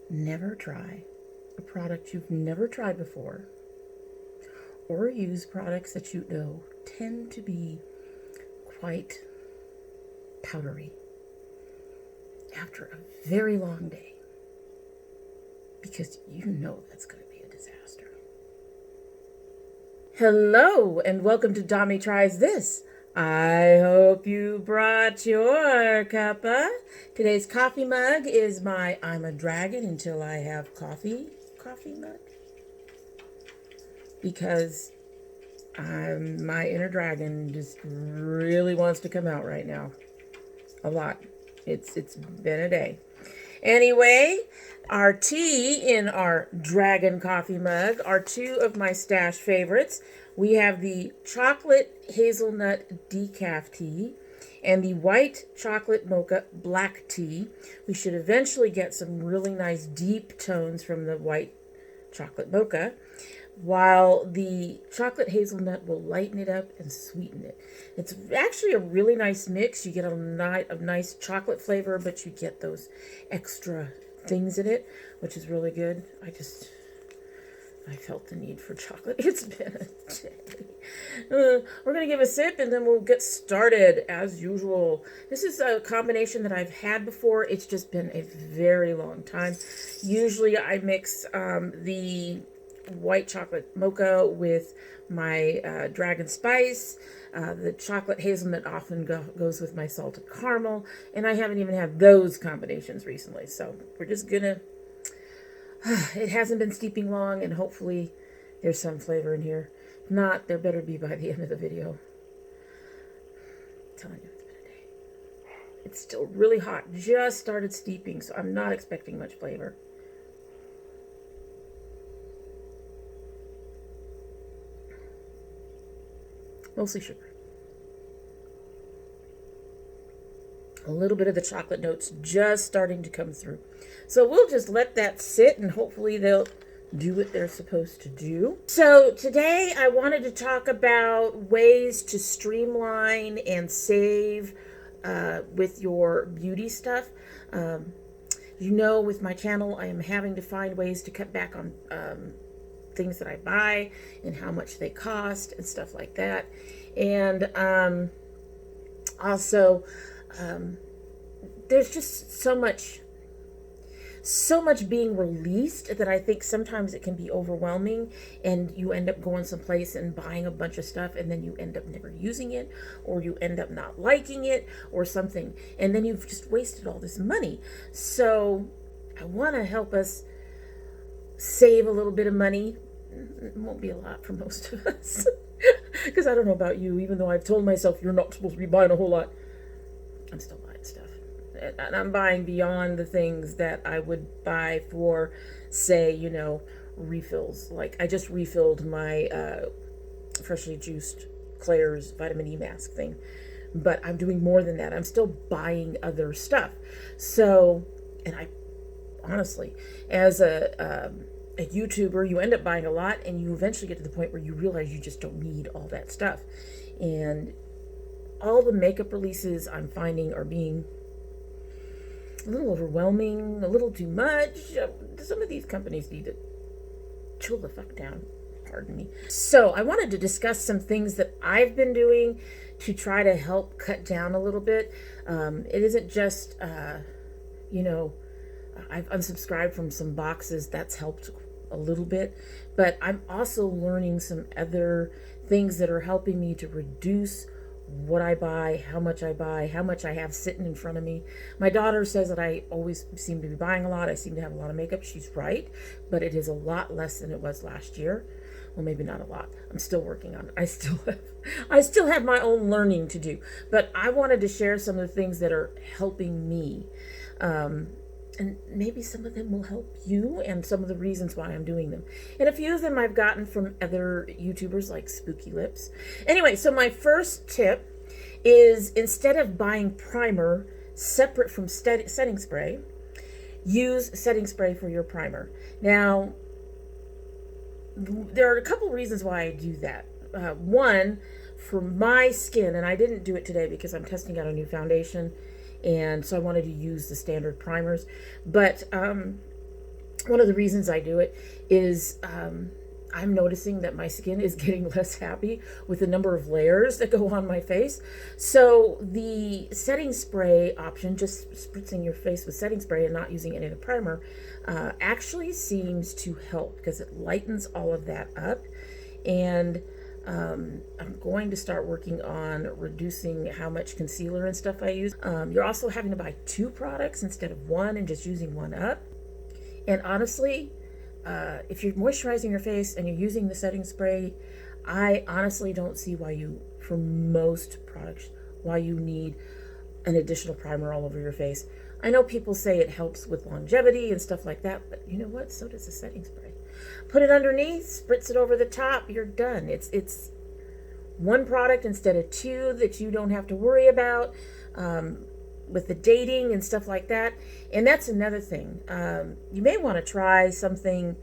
never try a product you've never tried before, or use products that you know tend to be quite powdery after a very long day, because you know that's going to be a disaster. Hello, and welcome to Dommy Tries This. I hope you brought your cuppa. Today's coffee mug is my I'm a Dragon Until I Have Coffee mug. Because my inner dragon just really wants to come out right now. A lot. It's been a day. Anyway, our tea in our dragon coffee mug are two of my stash favorites. We have the chocolate hazelnut decaf tea and the white chocolate mocha black tea. We should eventually get some really nice deep tones from the white chocolate mocha, while the chocolate hazelnut will lighten it up and sweeten it. It's actually a really nice mix. You get a nice chocolate flavor, but you get those extra things in it, which is really good. I felt the need for chocolate. It's been a day. We're going to give a sip and then we'll get started as usual. This is a combination that I've had before. It's just been a very long time. Usually I mix the white chocolate mocha with my dragon spice. The chocolate hazelnut often goes with my salted caramel, and I haven't even had those combinations recently, so we're just gonna it hasn't been steeping long, and hopefully there's some flavor in here. If not, there better be by the end of the video. I'm telling you, it's been a day. It's still really hot, just started steeping, so I'm not expecting much flavor. Mostly sugar. A little bit of the chocolate notes just starting to come through. So we'll just let that sit and hopefully they'll do what they're supposed to do. So today I wanted to talk about ways to streamline and save with your beauty stuff. You know, with my channel, I am having to find ways to cut back on things that I buy and how much they cost and stuff like that. And also there's just so much being released that I think sometimes it can be overwhelming, and you end up going someplace and buying a bunch of stuff and then you end up never using it, or you end up not liking it or something, and then you've just wasted all this money. So I want to help us save a little bit of money. It won't be a lot for most of us. Because I don't know about you, even though I've told myself you're not supposed to be buying a whole lot, I'm still buying stuff. And I'm buying beyond the things that I would buy for, say, you know, refills. Like I just refilled my freshly juiced Claire's vitamin E mask thing. But I'm doing more than that. I'm still buying other stuff. So, and I honestly, as a YouTuber, you end up buying a lot, and you eventually get to the point where you realize you just don't need all that stuff. And all the makeup releases I'm finding are being a little overwhelming, a little too much. Some of these companies need to chill the fuck down. Pardon me. So I wanted to discuss some things that I've been doing to try to help cut down a little bit. It isn't just, you know, I've unsubscribed from some boxes. That's helped a little bit, but I'm also learning some other things that are helping me to reduce what I buy, how much I have sitting in front of me. My daughter says that I always seem to be buying a lot. I seem to have a lot of makeup. She's right, but it is a lot less than it was last year. Well, maybe not a lot. I'm still working on it. I still have my own learning to do, but I wanted to share some of the things that are helping me. And maybe some of them will help you, and some of the reasons why I'm doing them. And a few of them I've gotten from other YouTubers like Spooky Lips. Anyway, so my first tip is, instead of buying primer separate from setting spray, use setting spray for your primer. Now, there are a couple reasons why I do that. One, for my skin, and I didn't do it today because I'm testing out a new foundation, and so I wanted to use the standard primers. But one of the reasons I do it is I'm noticing that my skin is getting less happy with the number of layers that go on my face. So the setting spray option, just spritzing your face with setting spray and not using any of the primer, actually seems to help because it lightens all of that up. And I'm going to start working on reducing how much concealer and stuff I use. You're also having to buy 2 products instead of 1 and just using 1 up. And honestly, if you're moisturizing your face and you're using the setting spray, I honestly don't see why you, for most products, why you need an additional primer all over your face. I know people say it helps with longevity and stuff like that, but you know what? So does the setting spray. Put it underneath, spritz it over the top, you're done. It's 1 product instead of 2 that you don't have to worry about. With the dating and stuff like that. And that's another thing. You may want to try something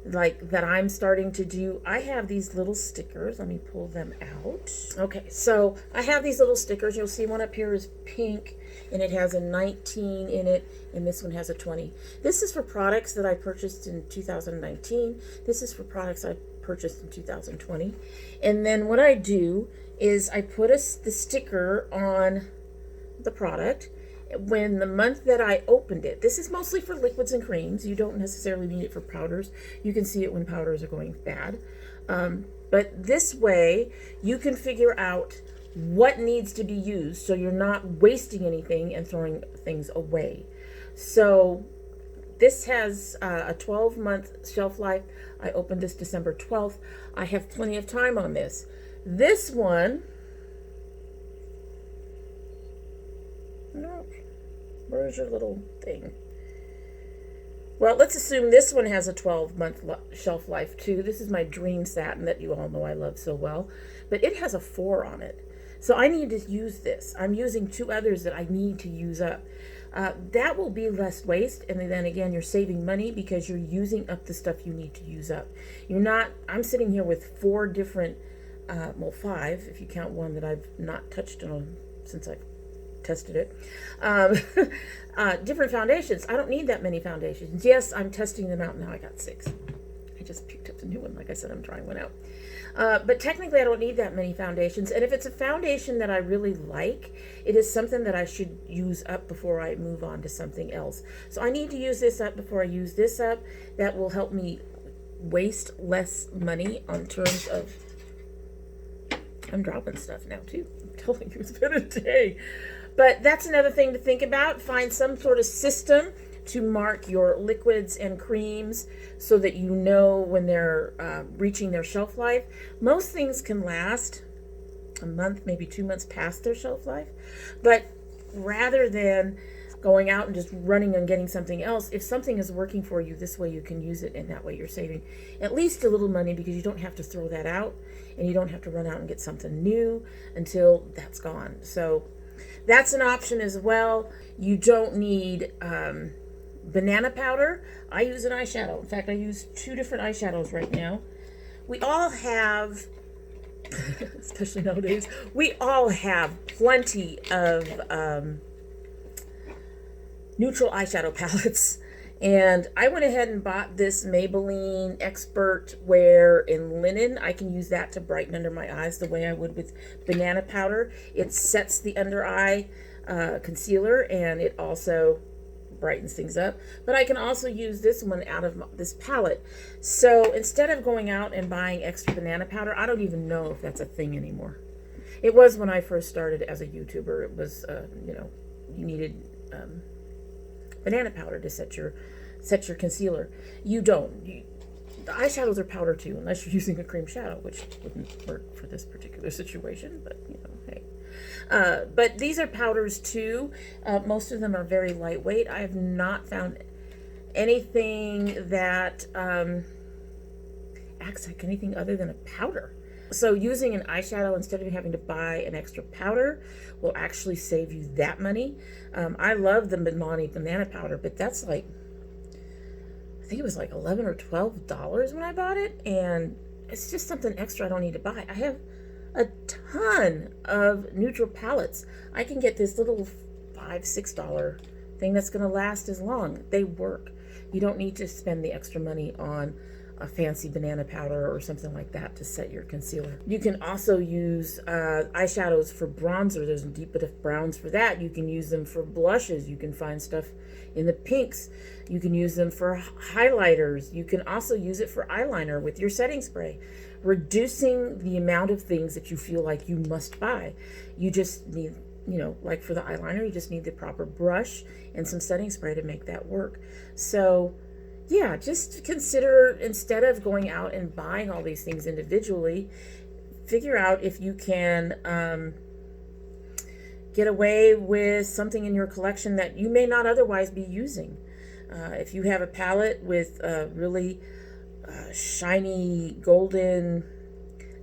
like that I'm starting to do. I have these little stickers. Let me pull them out. Okay, so I have these little stickers. You'll see one up here is pink, and it has a 19 in it, and this one has a 20. This is for products that I purchased in 2019. This is for products I purchased in 2020. And then what I do is I put the sticker on the product when the month that I opened it. This is mostly for liquids and creams. You don't necessarily need it for powders. You can see it when powders are going bad. But this way you can figure out what needs to be used so you're not wasting anything and throwing things away. So this has a 12-month shelf life. I opened this December 12th. I have plenty of time on this. This one, no, where's your little thing? Well, let's assume this one has a 12-month shelf life too. This is my Dream Satin that you all know I love so well, but it has a 4 on it. So I need to use this. I'm using 2 others that I need to use up. That will be less waste, and then again, you're saving money because you're using up the stuff you need to use up. You're not, I'm sitting here with 4 different, well, 5, if you count one that I've not touched on since I've tested it. Different foundations. I don't need that many foundations. Yes, I'm testing them out now. I got 6. I just picked up the new one. Like I said, I'm trying one out. But technically, I don't need that many foundations. And if it's a foundation that I really like, it is something that I should use up before I move on to something else. So I need to use this up before I use this up. That will help me waste less money on terms of... I'm dropping stuff now, too. I'm telling you, it's been a day. But that's another thing to think about. Find some sort of system to mark your liquids and creams so that you know when they're reaching their shelf life. Most things can last a month, maybe 2 months past their shelf life. But rather than going out and just running and getting something else, if something is working for you, this way you can use it, and that way you're saving at least a little money because you don't have to throw that out and you don't have to run out and get something new until that's gone. So that's an option as well. You don't need banana powder. I use an eyeshadow. In fact, I use 2 different eyeshadows right now. We all have, especially nowadays, we all have plenty of neutral eyeshadow palettes. And I went ahead and bought this Maybelline Expert Wear in Linen. I can use that to brighten under my eyes the way I would with banana powder. It sets the under eye concealer, and it also brightens things up. But I can also use this one out of this palette. So instead of going out and buying extra banana powder, I don't even know if that's a thing anymore. It was when I first started as a YouTuber. It was, you know, you needed banana powder to set your concealer. You don't. The eyeshadows are powder too, unless you're using a cream shadow, which wouldn't work for this particular situation, but you know, hey. But these are powders too. Most of them are very lightweight. I have not found anything that acts like anything other than a powder. So using an eyeshadow instead of having to buy an extra powder will actually save you that money. I love the Milani banana powder, but that's like, I think it was like $11 or $12 when I bought it, and it's just something extra I don't need to buy. I have a ton of neutral palettes. I can get this little $5, $6 thing that's going to last as long. They work. You don't need to spend the extra money on a fancy banana powder or something like that to set your concealer. You can also use eyeshadows for bronzer. There's deep enough browns for that. You can use them for blushes. You can find stuff in the pinks. You can use them for highlighters. You can also use it for eyeliner with your setting spray, reducing the amount of things that you feel like you must buy. You just need, you know, like for the eyeliner, you just need the proper brush and some setting spray to make that work. So yeah, just consider, instead of going out and buying all these things individually, figure out if you can get away with something in your collection that you may not otherwise be using. If you have a palette with a really shiny golden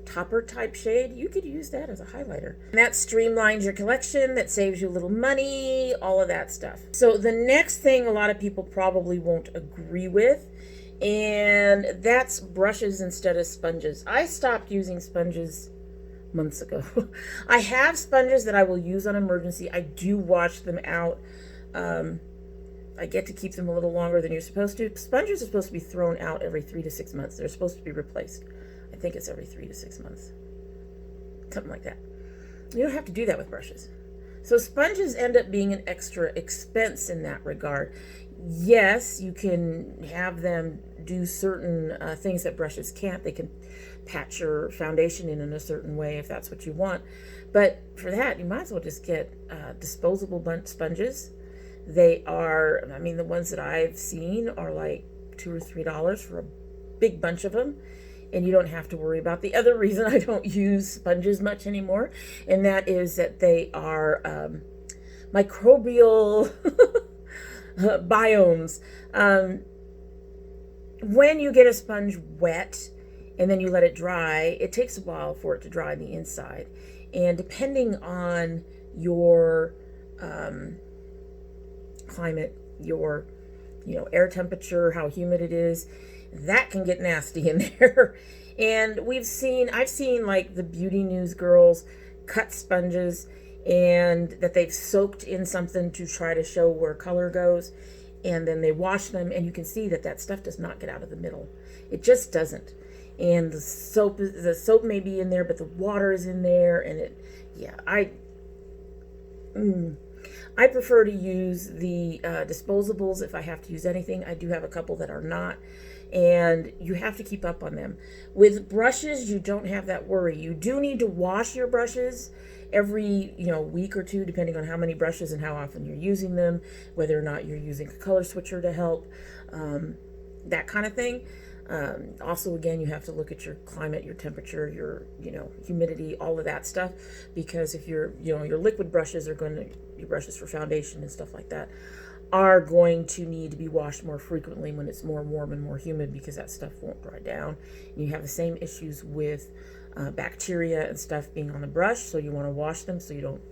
topper type shade, you could use that as a highlighter. And that streamlines your collection, that saves you a little money, all of that stuff. So the next thing a lot of people probably won't agree with, and that's brushes instead of sponges. I stopped using sponges months ago. I have sponges that I will use on emergency. I do wash them out. I get to keep them a little longer than you're supposed to. Sponges are supposed to be thrown out every 3 to 6 months. They're supposed to be replaced. I think it's every 3 to 6 months. Something like that. You don't have to do that with brushes. So sponges end up being an extra expense in that regard. Yes, you can have them do certain things that brushes can't. They can patch your foundation in a certain way if that's what you want. But for that, you might as well just get disposable sponges. They are, I mean, the ones that I've seen are like $2 or $3 for a big bunch of them. And you don't have to worry about the other reason I don't use sponges much anymore. And that is that they are microbial biomes. When you get a sponge wet and then you let it dry, it takes a while for it to dry on the inside. And depending on your climate, your air temperature, how humid it is, that can get nasty in there. And I've seen like the beauty news girls cut sponges and that they've soaked in something to try to show where color goes, and then they wash them, and you can see that stuff does not get out of the middle. It just doesn't. And the soap may be in there, but the water is in there, and I prefer to use the disposables if I have to use anything. I do have a couple that are not, and you have to keep up on them. With brushes, you don't have that worry. You do need to wash your brushes every week or two, depending on how many brushes and how often you're using them, whether or not you're using a color switcher to help, that kind of thing. Also, again, you have to look at your climate, your temperature, your humidity, all of that stuff, because if your liquid brushes your brushes for foundation and stuff like that are going to need to be washed more frequently when it's more warm and more humid, because that stuff won't dry down. And you have the same issues with bacteria and stuff being on the brush, so you want to wash them so you don't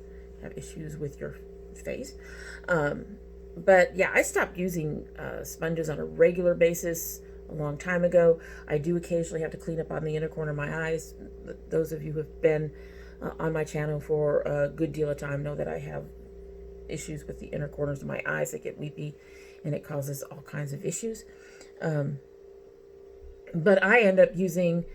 have issues with your face. But yeah, I stopped using sponges on a regular basis a long time ago. I do occasionally have to clean up on the inner corner of my eyes. Those of you who have been on my channel for a good deal of time know that I have issues with the inner corners of my eyes that get weepy, and it causes all kinds of issues. But I end up using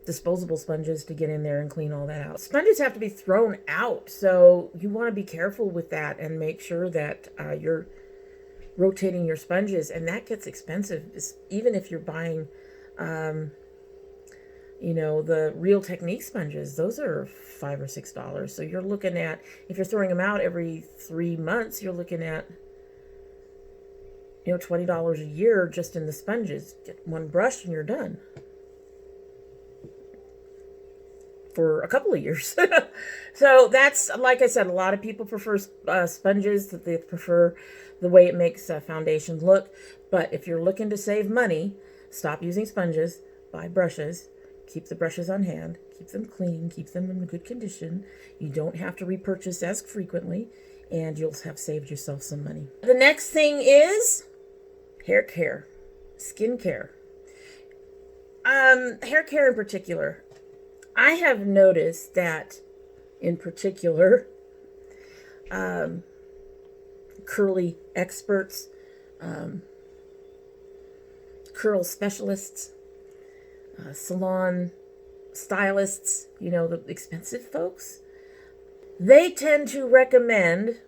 disposable sponges to get in there and clean all that out. Sponges have to be thrown out, so you want to be careful with that and make sure that you're rotating your sponges, and that gets expensive, even if you're buying the Real Technique sponges. Those are $5 or $6. So you're looking at, if you're throwing them out every 3 months, you're looking at $20 a year just in the sponges. Get one brush and you're done for a couple of years. So that's, like I said, a lot of people prefer sponges. That they prefer the way it makes foundation look. But if you're looking to save money, stop using sponges, buy brushes. Keep the brushes on hand, keep them clean, keep them in good condition. You don't have to repurchase as frequently, and you'll have saved yourself some money. The next thing is hair care, skin care. Hair care in particular. I have noticed that in particular, curly experts, curl specialists, salon stylists, you know, the expensive folks, they tend to recommend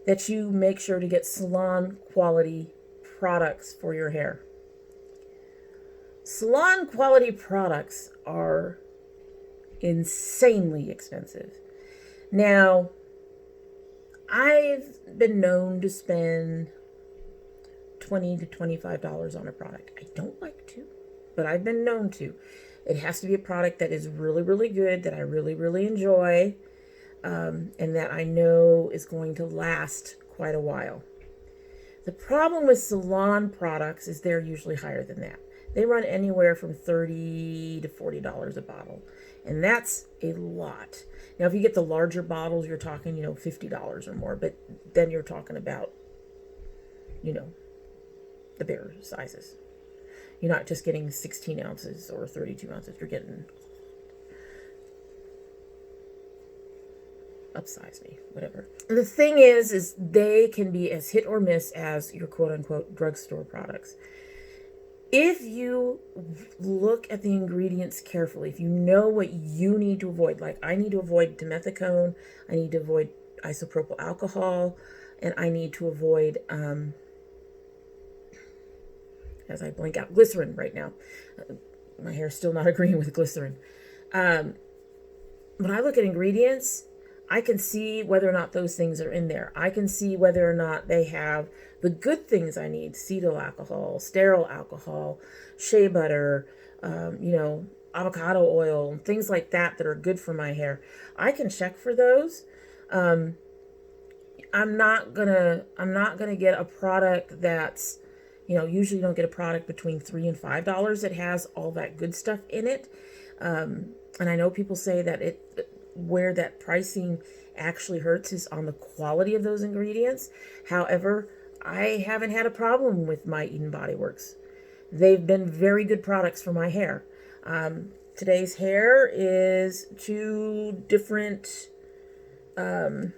that you make sure to get salon quality products for your hair. Salon quality products are insanely expensive. Now, I've been known to spend $20 to $25 on a product. I don't like to, but I've been known to. It has to be a product that is really, really good, that I really, really enjoy, and that I know is going to last quite a while. The problem with salon products is they're usually higher than that. They run anywhere from $30 to $40 a bottle, and that's a lot. Now, if you get the larger bottles, you're talking, you know, $50 or more, but then you're talking about, you know, the bigger sizes. You're not just getting 16 ounces or 32 ounces. You're getting, upsize me, whatever. The thing is they can be as hit or miss as your quote-unquote drugstore products. If you look at the ingredients carefully, if you know what you need to avoid, like I need to avoid dimethicone, I need to avoid isopropyl alcohol, and I need to avoid, as I blank out, glycerin right now. My hair's still not agreeing with glycerin. When I look at ingredients, I can see whether or not those things are in there. I can see whether or not they have the good things I need: cetyl alcohol, sterile alcohol, shea butter, you know, avocado oil, things like that that are good for my hair. I can check for those. I'm not gonna get a product that's, you know, usually you don't get a product between $3 and $5 that has all that good stuff in it. And I know people say that where that pricing actually hurts is on the quality of those ingredients. However, I haven't had a problem with my Eden Body Works. They've been very good products for my hair. Today's hair is two different lines.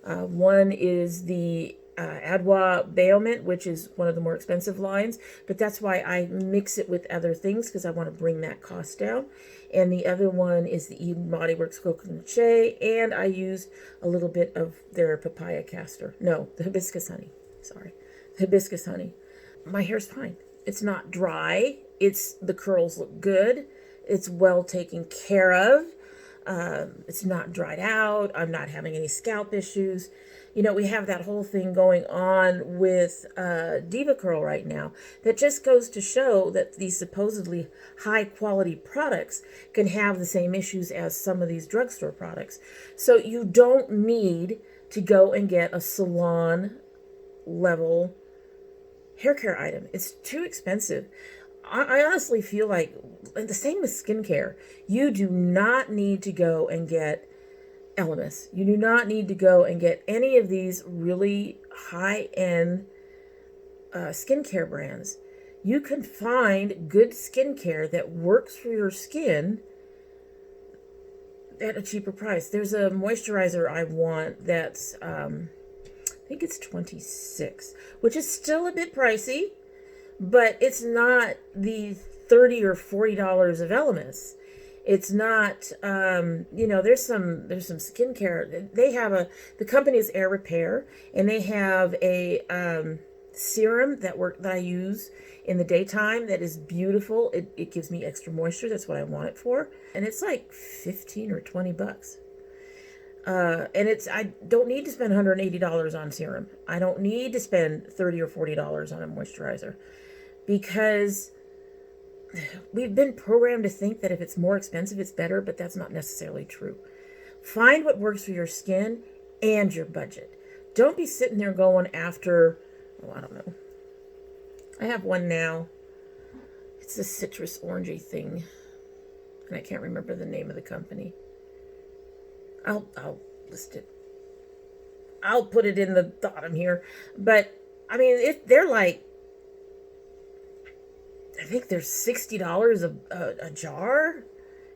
One is the Adwa Baomint, which is one of the more expensive lines, but that's why I mix it with other things, because I want to bring that cost down. And the other one is the Eden Body Works Coconut Shea, and I use a little bit of their papaya castor. No, the hibiscus honey. Sorry, the hibiscus honey. My hair's fine. It's not dry. The curls look good. It's well taken care of. It's not dried out. I'm not having any scalp issues. You know, we have that whole thing going on with Diva Curl right now that just goes to show that these supposedly high quality products can have the same issues as some of these drugstore products. So you don't need to go and get a salon level hair care item. It's too expensive. I honestly feel like, and the same with skincare, you do not need to go and get Elemis. You do not need to go and get any of these really high-end skincare brands. You can find good skincare that works for your skin at a cheaper price. There's a moisturizer I want that's, I think it's $26, which is still a bit pricey, but it's not the $30 or $40 of Elemis. It's not, you know, there's some skincare. They have the company is Air Repair, and they have a serum that I use in the daytime that is beautiful. It gives me extra moisture. That's what I want it for. And it's like 15 or 20 bucks. And I don't need to spend $180 on serum. I don't need to spend $30 or $40 on a moisturizer, because we've been programmed to think that if it's more expensive, it's better, but that's not necessarily true. Find what works for your skin and your budget. Don't be sitting there going after, oh, I don't know. I have one now. It's a citrus orangey thing, and I can't remember the name of the company. I'll list it. I'll put it in the bottom here. But, I mean, they're like, I think they're $60 a jar.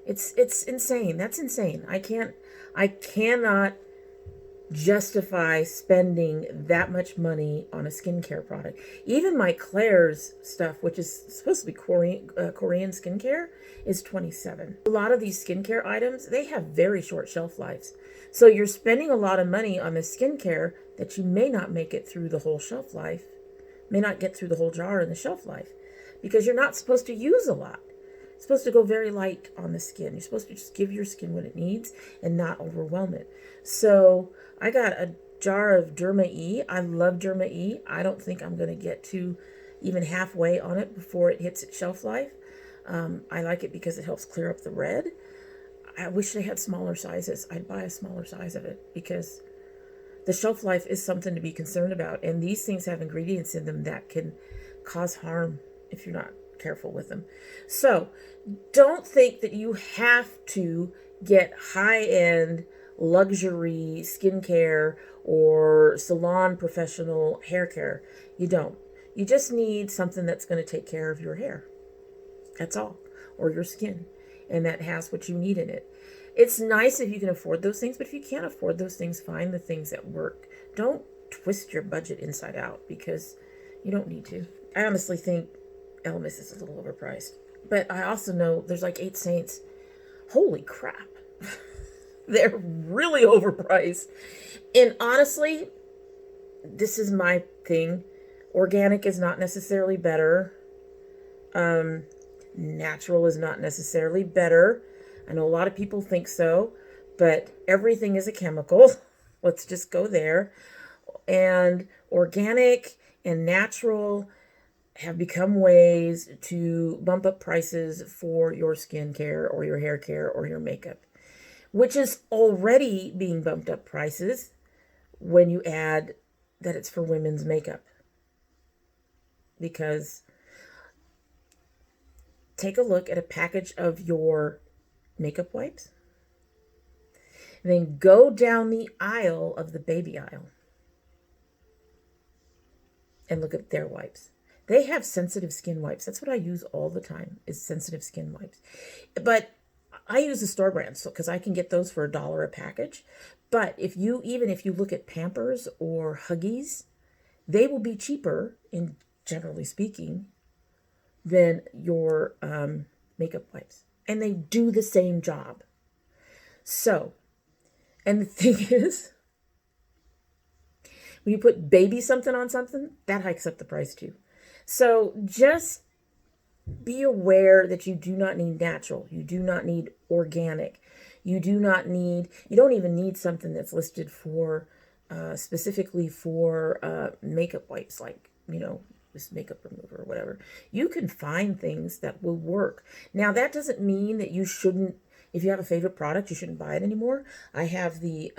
It's insane. That's insane. I cannot justify spending that much money on a skincare product. Even my Claire's stuff, which is supposed to be Korean skincare, is $27. A lot of these skincare items, they have very short shelf lives. So you're spending a lot of money on the skincare that you may not make it through the whole shelf life, may not get through the whole jar in the shelf life, because you're not supposed to use a lot. It's supposed to go very light on the skin. You're supposed to just give your skin what it needs and not overwhelm it. So I got a jar of Derma E. I love Derma E. I don't think I'm going to get to even halfway on it before it hits its shelf life. I like it because it helps clear up the red. I wish they had smaller sizes. I'd buy a smaller size of it because the shelf life is something to be concerned about. And these things have ingredients in them that can cause harm if you're not careful with them. So don't think that you have to get high-end luxury skincare or salon professional hair care. You don't. You just need something that's going to take care of your hair. That's all. Or your skin. And that has what you need in it. It's nice if you can afford those things, but if you can't afford those things, find the things that work. Don't twist your budget inside out because you don't need to. I honestly think Elemis is a little overpriced. But I also know there's like 8 Saints. Holy crap. They're really overpriced. And honestly, this is my thing. Organic is not necessarily better. Natural is not necessarily better. I know a lot of people think so, but everything is a chemical. Let's just go there. And organic and natural have become ways to bump up prices for your skincare or your hair care or your makeup, which is already being bumped up prices when you add that it's for women's makeup. Because take a look at a package of your makeup wipes, and then go down the aisle of the baby aisle and look at their wipes. They have sensitive skin wipes. That's what I use all the time, is sensitive skin wipes. But I use the store brands because I can get those for $1 a package. But even if you look at Pampers or Huggies, they will be cheaper, in generally speaking, than your makeup wipes. And they do the same job. So, and the thing is, when you put baby something on something, that hikes up the price too. So just be aware that you do not need natural. You do not need organic. You don't even need something that's listed for, specifically for makeup wipes, like, this makeup remover or whatever. You can find things that will work. Now, that doesn't mean that you shouldn't, if you have a favorite product, you shouldn't buy it anymore. I have the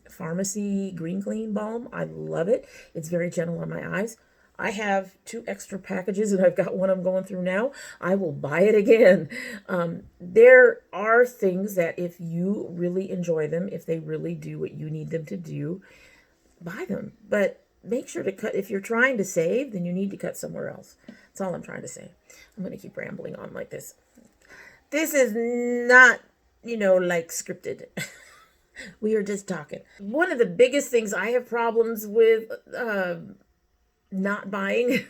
Pharmacy Green Clean Balm. I love it. It's very gentle on my eyes. I have 2 extra packages, and I've got one I'm going through now. I will buy it again. There are things that if you really enjoy them, if they really do what you need them to do, buy them. But make sure to cut. If you're trying to save, then you need to cut somewhere else. That's all I'm trying to say. I'm going to keep rambling on like this. This is not, like scripted. We are just talking. One of the biggest things I have problems with not buying, one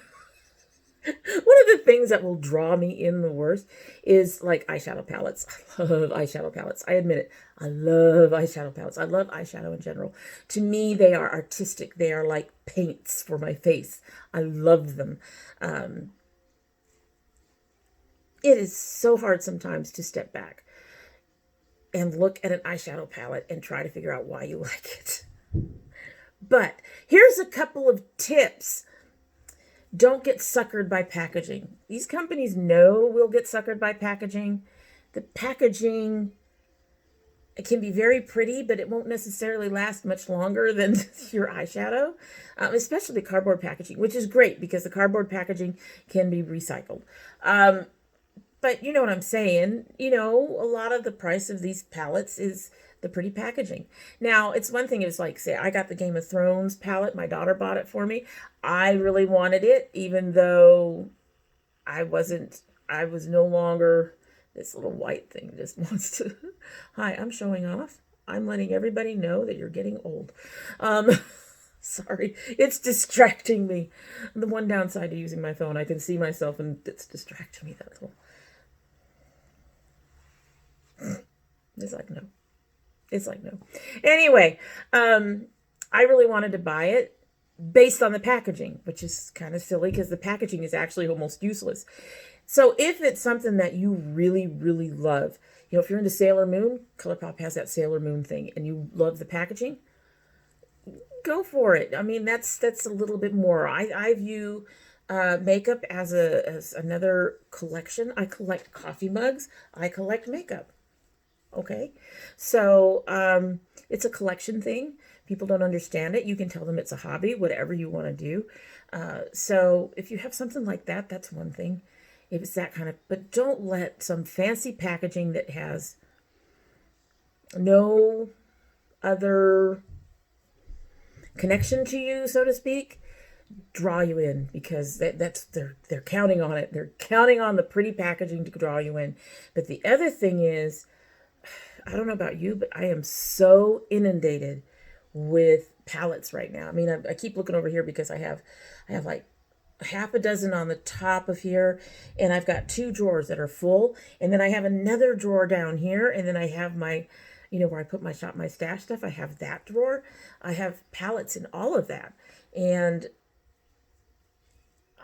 of the things that will draw me in the worst is like eyeshadow palettes. I love eyeshadow palettes. I admit it. I love eyeshadow palettes. I love eyeshadow in general. To me, they are artistic. They are like paints for my face. I love them. It is so hard sometimes to step back and look at an eyeshadow palette and try to figure out why you like it. But here's a couple of tips. Don't get suckered by packaging. These companies know we'll get suckered by packaging. The packaging, it can be very pretty, but it won't necessarily last much longer than your eyeshadow, especially the cardboard packaging, which is great because the cardboard packaging can be recycled. But you know what I'm saying? A lot of the price of these palettes is the pretty packaging. Now, it's one thing, it's like, say, I got the Game of Thrones palette. My daughter bought it for me. I really wanted it, even though I was no longer, this little white thing just wants to, hi, I'm showing off. I'm letting everybody know that you're getting old. Um, sorry, it's distracting me. The one downside to using my phone, I can see myself and it's distracting me. That's all. It's like, no. It's like, no. Anyway, I really wanted to buy it based on the packaging, which is kind of silly because the packaging is actually almost useless. So if it's something that you really, really love, you know, if you're into Sailor Moon, ColourPop has that Sailor Moon thing, and you love the packaging, go for it. I mean, that's a little bit more. I view makeup as another collection. I collect coffee mugs. I collect makeup. Okay, so it's a collection thing. People don't understand it. You can tell them it's a hobby, whatever you want to do. So if you have something like that, that's one thing. If it's that kind of, but don't let some fancy packaging that has no other connection to you, so to speak, draw you in, because they're counting on it. They're counting on the pretty packaging to draw you in. But the other thing is, I don't know about you, but I am so inundated with palettes right now. I mean, I keep looking over here because I have like half a dozen on the top of here, and I've got 2 drawers that are full, and then I have another drawer down here, and then I have my, you know, where I put my stash stuff, I have that drawer. I have palettes in all of that, and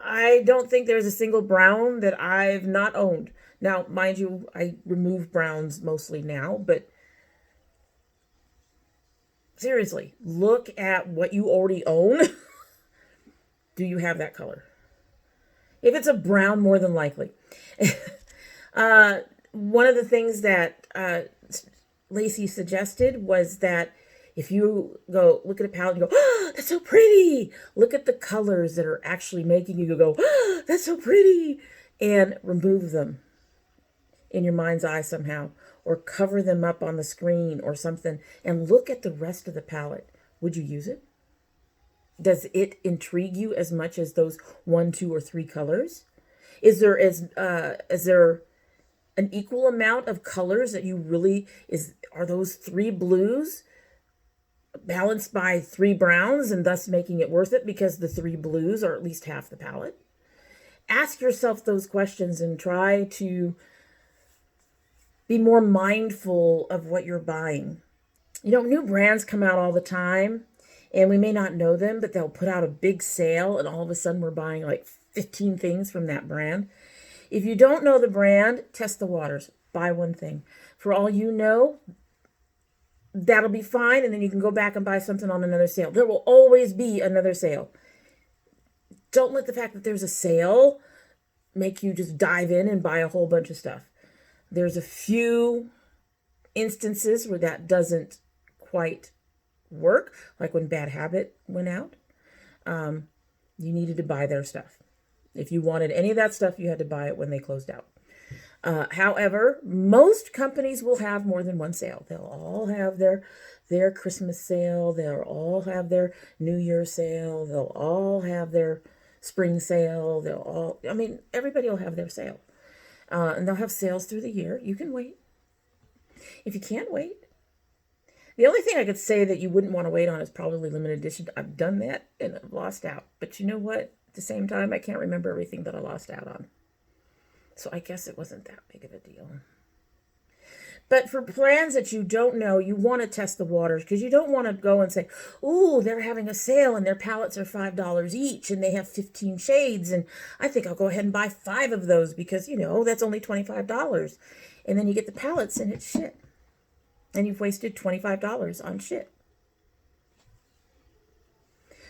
I don't think there's a single brown that I've not owned. Now, mind you, I remove browns mostly now, but seriously, look at what you already own. Do you have that color? If it's a brown, more than likely. One of the things that Lacey suggested was that if you go look at a palette and you go, oh, that's so pretty. Look at the colors that are actually making you go, oh, that's so pretty. And remove them in your mind's eye somehow, or cover them up on the screen or something, and look at the rest of the palette. Would you use it? Does it intrigue you as much as those 1, 2, or 3 colors? Is there an equal amount of colors that you really are those 3 blues balanced by 3 browns and thus making it worth it because the 3 blues are at least half the palette? Ask yourself those questions and try to be more mindful of what you're buying. You know, new brands come out all the time, and we may not know them, but they'll put out a big sale, and all of a sudden we're buying like 15 things from that brand. If you don't know the brand, test the waters. Buy one thing. For all you know, that'll be fine, and then you can go back and buy something on another sale. There will always be another sale. Don't let the fact that there's a sale make you just dive in and buy a whole bunch of stuff. There's a few instances where that doesn't quite work, like when Bad Habit went out. You needed to buy their stuff. If you wanted any of that stuff, you had to buy it when they closed out. However, most companies will have more than one sale. They'll all have their Christmas sale. They'll all have their New Year sale. They'll all have their spring sale. Everybody will have their sale. And they'll have sales through the year. You can wait. If you can't wait, the only thing I could say that you wouldn't want to wait on is probably limited edition. I've done that and I've lost out. But you know what? At the same time, I can't remember everything that I lost out on. So I guess it wasn't that big of a deal. But for brands that you don't know, you want to test the waters, because you don't want to go and say, ooh, they're having a sale and their palettes are $5 each and they have 15 shades. And I think I'll go ahead and buy 5 of those because, you know, that's only $25. And then you get the palettes and it's shit. And you've wasted $25 on shit.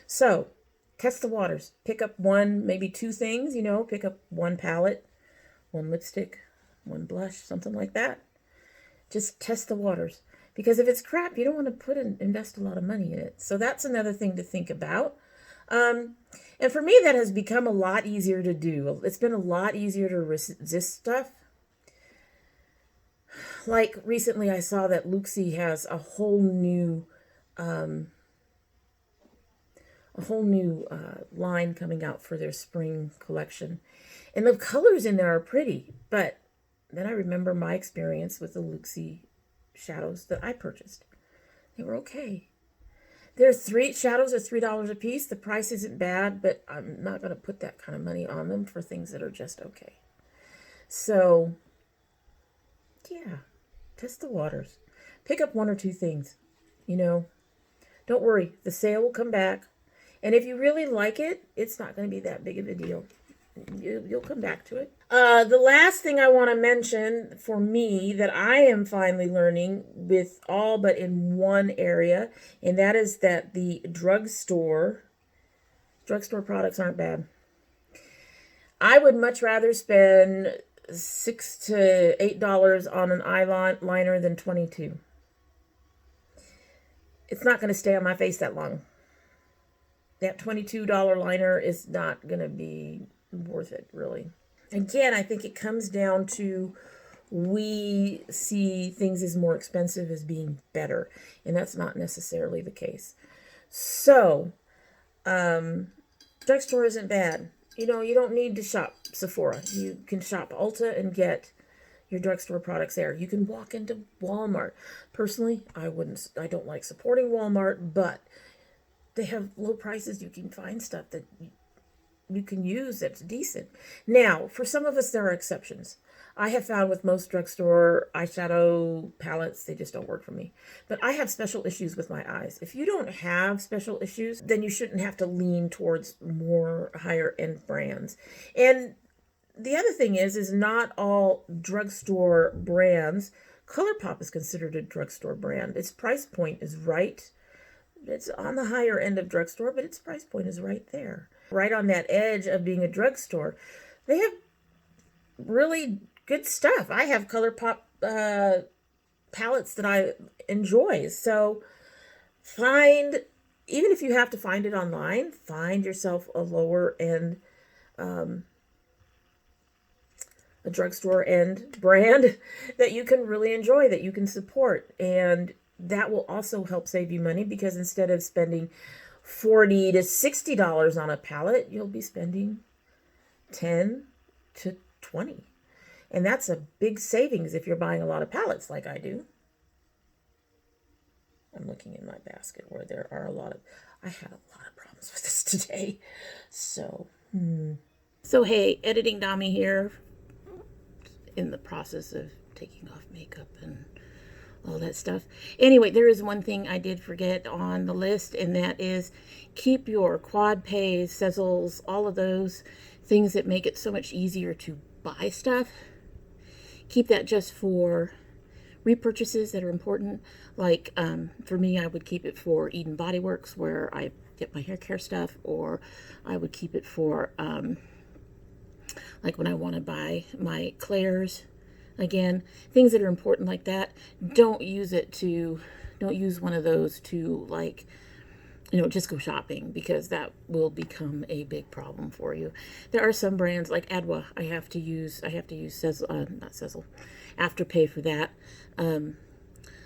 So test the waters. Pick up 1, maybe 2 things, you know, pick up 1 palette, 1 lipstick, 1 blush, something like that. Just test the waters, because if it's crap, you don't want to invest a lot of money in it. So that's another thing to think about. And for me, that has become a lot easier to do. It's been a lot easier to resist stuff. Like recently, I saw that Luxie has a whole new line coming out for their spring collection, and the colors in there are pretty, but then I remember my experience with the Luxie shadows that I purchased. They were okay. Their three shadows are $3 a piece. The price isn't bad, but I'm not going to put that kind of money on them for things that are just okay. So, yeah, test the waters. Pick up one or two things, you know. Don't worry, the sale will come back. And if you really like it, it's not going to be that big of a deal. You'll come back to it. The last thing I want to mention for me that I am finally learning with all but in one area, and that is that the drugstore products aren't bad. I would much rather spend $6 to $8 on an eyeliner than $22. It's not going to stay on my face that long. That $22 liner is not going to be worth it, really. Again, I think it comes down to we see things as more expensive as being better, and that's not necessarily the case. So, drugstore isn't bad. You know, you don't need to shop Sephora. You can shop Ulta and get your drugstore products there. You can walk into Walmart. Personally, I don't like supporting Walmart, but they have low prices. You can find stuff that you can use that's decent. Now, for some of us, there are exceptions. I have found with most drugstore eyeshadow palettes, they just don't work for me. But I have special issues with my eyes. If you don't have special issues, then you shouldn't have to lean towards more higher end brands. And the other thing is not all drugstore brands. ColourPop is considered a drugstore brand. Its price point is right. It's on the higher end of drugstore, but its price point is right there. Right on that edge of being a drugstore. They have really good stuff. I have ColourPop palettes that I enjoy. So even if you have to find it online, find yourself a lower end, a drugstore end brand that you can really enjoy, that you can support. And that will also help save you money, because instead of spending $40 to $60 on a palette, you'll be spending $10 to $20. And that's a big savings if you're buying a lot of palettes like I do. I'm looking in my basket where there are I had a lot of problems with this today. So hey, editing Dami here, in the process of taking off makeup and all that stuff. Anyway, there is one thing I did forget on the list, and that is keep your quad pays, sizzles, all of those things that make it so much easier to buy stuff. Keep that just for repurchases that are important. Like for me, I would keep it for Eden Body Works, where I get my hair care stuff, or I would keep it for like when I want to buy my Claire's. Again, things that are important like that. Don't use one of those to, like, just go shopping, because that will become a big problem for you. There are some brands like Adwa. I have to use Afterpay for that.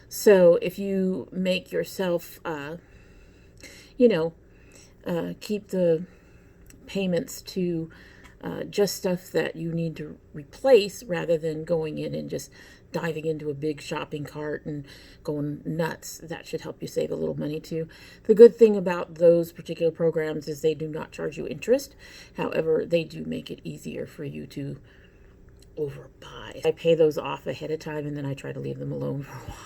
So if you make yourself, keep the payments to just stuff that you need to replace, rather than going in and just diving into a big shopping cart and going nuts. That should help you save a little money too. The good thing about those particular programs is they do not charge you interest. However, they do make it easier for you to overbuy. I pay those off ahead of time, and then I try to leave them alone for a while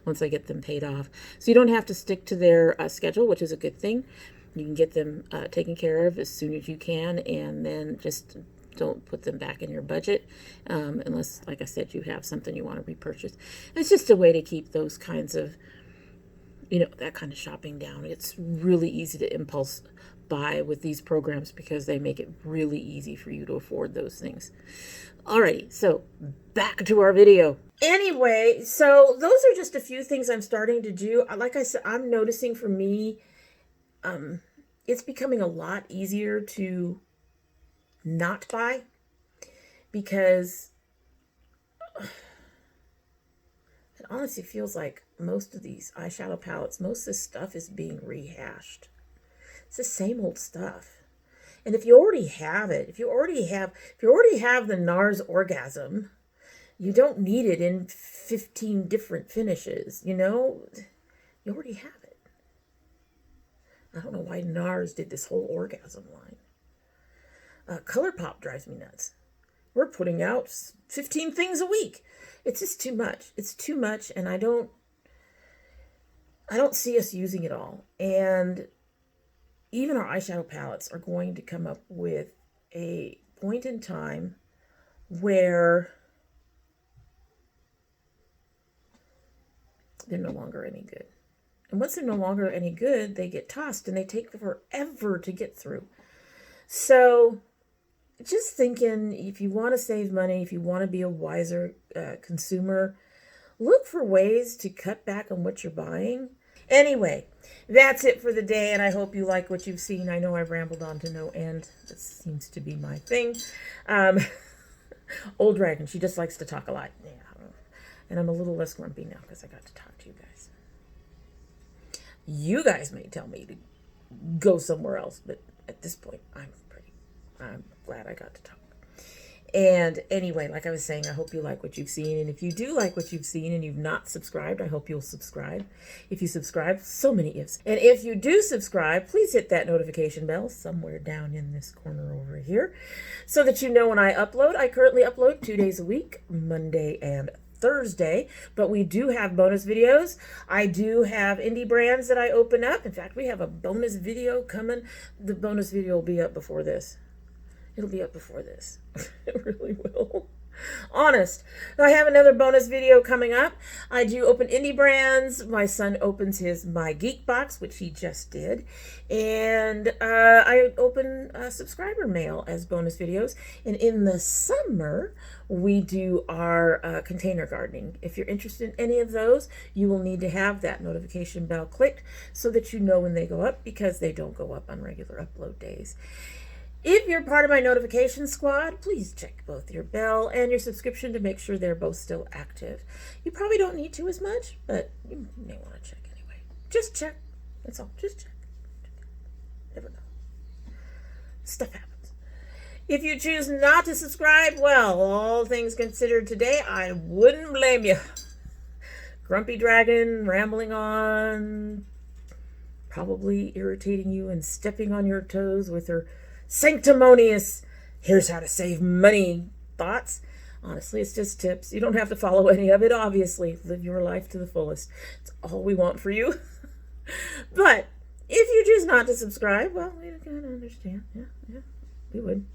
once I get them paid off. So you don't have to stick to their schedule, which is a good thing. You can get them taken care of as soon as you can, and then just don't put them back in your budget unless, like I said, you have something you want to repurchase. It's just a way to keep those kinds of, that kind of shopping down. It's really easy to impulse buy with these programs, because they make it really easy for you to afford those things. Alrighty, so back to our video. Anyway, so those are just a few things I'm starting to do. Like I said, I'm noticing for me, it's becoming a lot easier to not buy, because it honestly feels like most of these eyeshadow palettes, most of this stuff is being rehashed. It's the same old stuff. And if you already have it, if you already have the NARS Orgasm, you don't need it in 15 different finishes, You You already have it. I don't know why NARS did this whole orgasm line. ColourPop drives me nuts. We're putting out 15 things a week. It's just too much. It's too much, and I don't see us using it all. And even our eyeshadow palettes are going to come up with a point in time where they're no longer any good. And once they're no longer any good, they get tossed and they take forever to get through. So just thinking, if you want to save money, if you want to be a wiser consumer, look for ways to cut back on what you're buying. Anyway, that's it for the day, and I hope you like what you've seen. I know I've rambled on to no end. This seems to be my thing. Old Dragon, she just likes to talk a lot. Yeah. And I'm a little less grumpy now because I got to talk to you guys. You guys may tell me to go somewhere else, but at this point, I'm glad I got to talk. And anyway, like I was saying, I hope you like what you've seen. And if you do like what you've seen and you've not subscribed, I hope you'll subscribe. If you subscribe, so many ifs. And if you do subscribe, please hit that notification bell somewhere down in this corner over here so that you know when I upload. I currently upload 2 days a week, Monday and Thursday, but we do have bonus videos. I do have indie brands that I open up. In fact, we have a bonus video coming. The bonus video will be up before this. It'll be up before this. It really will. Honest. I have another bonus video coming up. I do open indie brands. My son opens his My Geek box, which he just did. And I open subscriber mail as bonus videos. And in the summer, we do our container gardening. If you're interested in any of those, you will need to have that notification bell clicked so that you know when they go up, because they don't go up on regular upload days. If you're part of my notification squad, please check both your bell and your subscription to make sure they're both still active. You probably don't need to as much, but you may want to check anyway. Just check. That's all. Just check. Never know. Stuff happens. If you choose not to subscribe, well, all things considered today, I wouldn't blame you. Grumpy Dragon, rambling on, probably irritating you and stepping on your toes with her sanctimonious, here's how to save money thoughts. Honestly, it's just tips. You don't have to follow any of it, obviously. Live your life to the fullest. It's all we want for you. But if you choose not to subscribe, well, we can understand. Yeah, we would.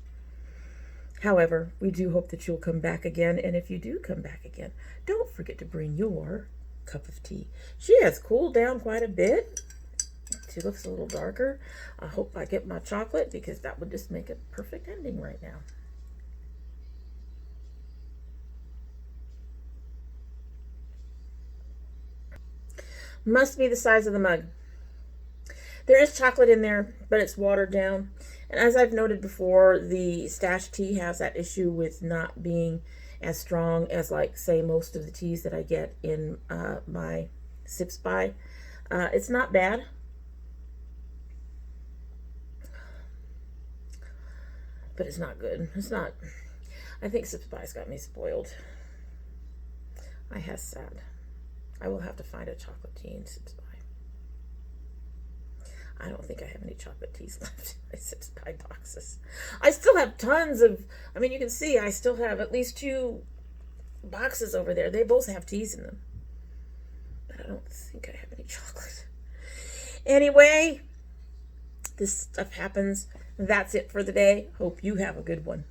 However, we do hope that you'll come back again. And if you do come back again, don't forget to bring your cup of tea. She has cooled down quite a bit. She looks a little darker. I hope I get my chocolate, because that would just make a perfect ending right now. Must be the size of the mug. There is chocolate in there, but it's watered down. And as I've noted before, the stash tea has that issue with not being as strong as, like, say, most of the teas that I get in my Sips By. It's not bad. But it's not good. It's not. I think Sips By's got me spoiled. I has sad. I will have to find a chocolate tea in Sips By. I don't think I have any chocolate teas left in my Sips By boxes. I still have tons of, I mean, you can see I still have at least 2 boxes over there. They both have teas in them. But I don't think I have any chocolate. Anyway, this stuff happens. That's it for the day. Hope you have a good one.